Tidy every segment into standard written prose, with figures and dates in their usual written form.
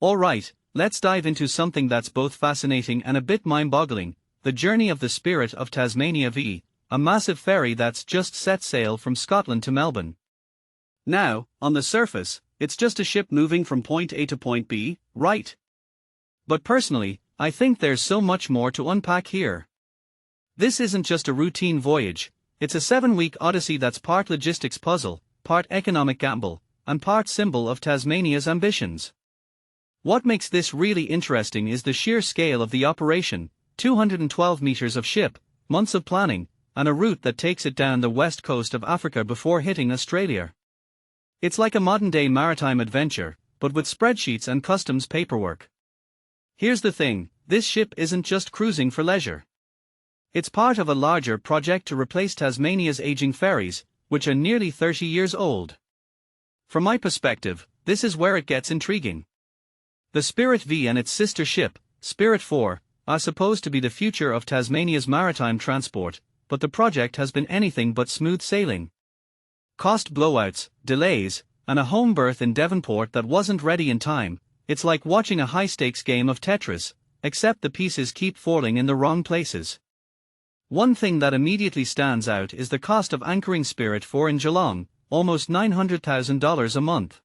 Alright, let's dive into something that's both fascinating and a bit mind-boggling, the journey of the Spirit of Tasmania V, a massive ferry that's just set sail from Scotland to Melbourne. Now, on the surface, it's just a ship moving from point A to point B, right? But personally, I think there's so much more to unpack here. This isn't just a routine voyage, it's a 7-week odyssey that's part logistics puzzle, part economic gamble, and part symbol of Tasmania's ambitions. What makes this really interesting is the sheer scale of the operation: 212 meters of ship, months of planning, and a route that takes it down the west coast of Africa before hitting Australia. It's like a modern-day maritime adventure, but with spreadsheets and customs paperwork. Here's the thing, this ship isn't just cruising for leisure. It's part of a larger project to replace Tasmania's aging ferries, which are nearly 30 years old. From my perspective, this is where it gets intriguing. The Spirit V and its sister ship, Spirit 4, are supposed to be the future of Tasmania's maritime transport, but the project has been anything but smooth sailing. Cost blowouts, delays, and a home berth in Devonport that wasn't ready in time. It's like watching a high-stakes game of Tetris, except the pieces keep falling in the wrong places. One thing that immediately stands out is the cost of anchoring Spirit 4 in Geelong, almost $900,000 a month.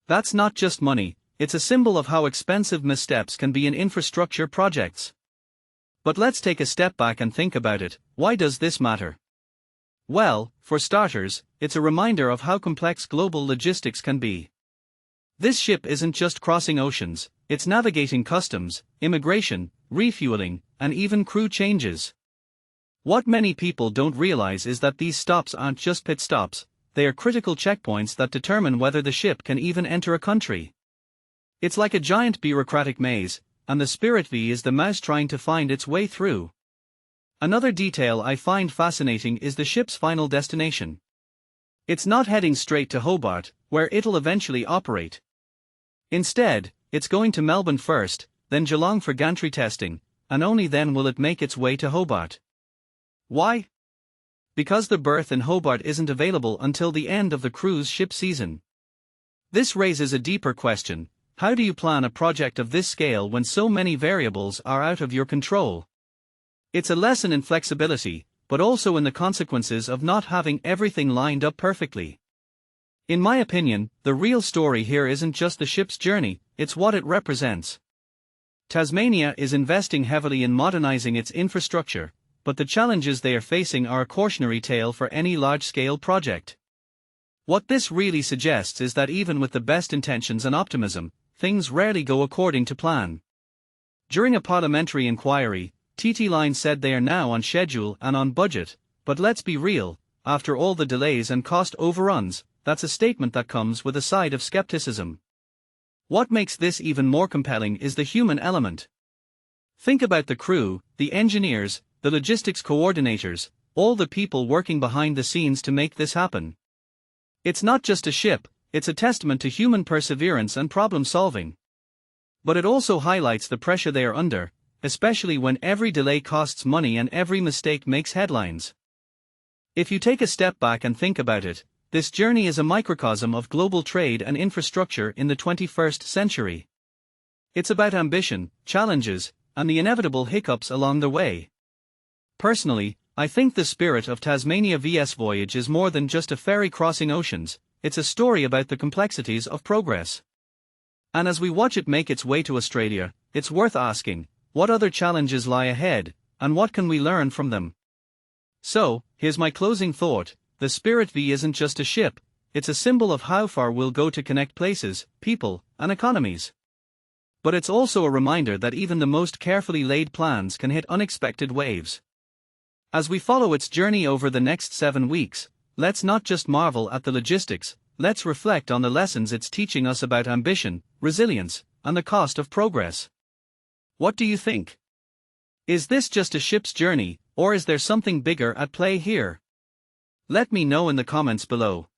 That's not just money, it's a symbol of how expensive missteps can be in infrastructure projects. But let's take a step back and think about it. Why does this matter? Well, for starters, it's a reminder of how complex global logistics can be. This ship isn't just crossing oceans, it's navigating customs, immigration, refueling, and even crew changes. What many people don't realize is that these stops aren't just pit stops, they are critical checkpoints that determine whether the ship can even enter a country. It's like a giant bureaucratic maze, and the Spirit V is the mouse trying to find its way through. Another detail I find fascinating is the ship's final destination. It's not heading straight to Hobart, where it'll eventually operate. Instead, it's going to Melbourne first, then Geelong for gantry testing, and only then will it make its way to Hobart. Why? Because the berth in Hobart isn't available until the end of the cruise ship season. This raises a deeper question: how do you plan a project of this scale when so many variables are out of your control? It's a lesson in flexibility, but also in the consequences of not having everything lined up perfectly. In my opinion, the real story here isn't just the ship's journey, it's what it represents. Tasmania is investing heavily in modernizing its infrastructure, but the challenges they are facing are a cautionary tale for any large-scale project. What this really suggests is that even with the best intentions and optimism, things rarely go according to plan. During a parliamentary inquiry, TT Line said they are now on schedule and on budget, but let's be real, after all the delays and cost overruns, that's a statement that comes with a side of skepticism. What makes this even more compelling is the human element. Think about the crew, the engineers, the logistics coordinators, all the people working behind the scenes to make this happen. It's not just a ship, it's a testament to human perseverance and problem solving. But it also highlights the pressure they are under, especially when every delay costs money and every mistake makes headlines. If you take a step back and think about it, this journey is a microcosm of global trade and infrastructure in the 21st century. It's about ambition, challenges, and the inevitable hiccups along the way. Personally, I think the Spirit of Tasmania V's Voyage is more than just a ferry crossing oceans, it's a story about the complexities of progress. And as we watch it make its way to Australia, it's worth asking, what other challenges lie ahead, and what can we learn from them? So, here's my closing thought: the Spirit V isn't just a ship, it's a symbol of how far we'll go to connect places, people, and economies. But it's also a reminder that even the most carefully laid plans can hit unexpected waves. As we follow its journey over the next 7 weeks, let's not just marvel at the logistics, let's reflect on the lessons it's teaching us about ambition, resilience, and the cost of progress. What do you think? Is this just a ship's journey, or is there something bigger at play here? Let me know in the comments below.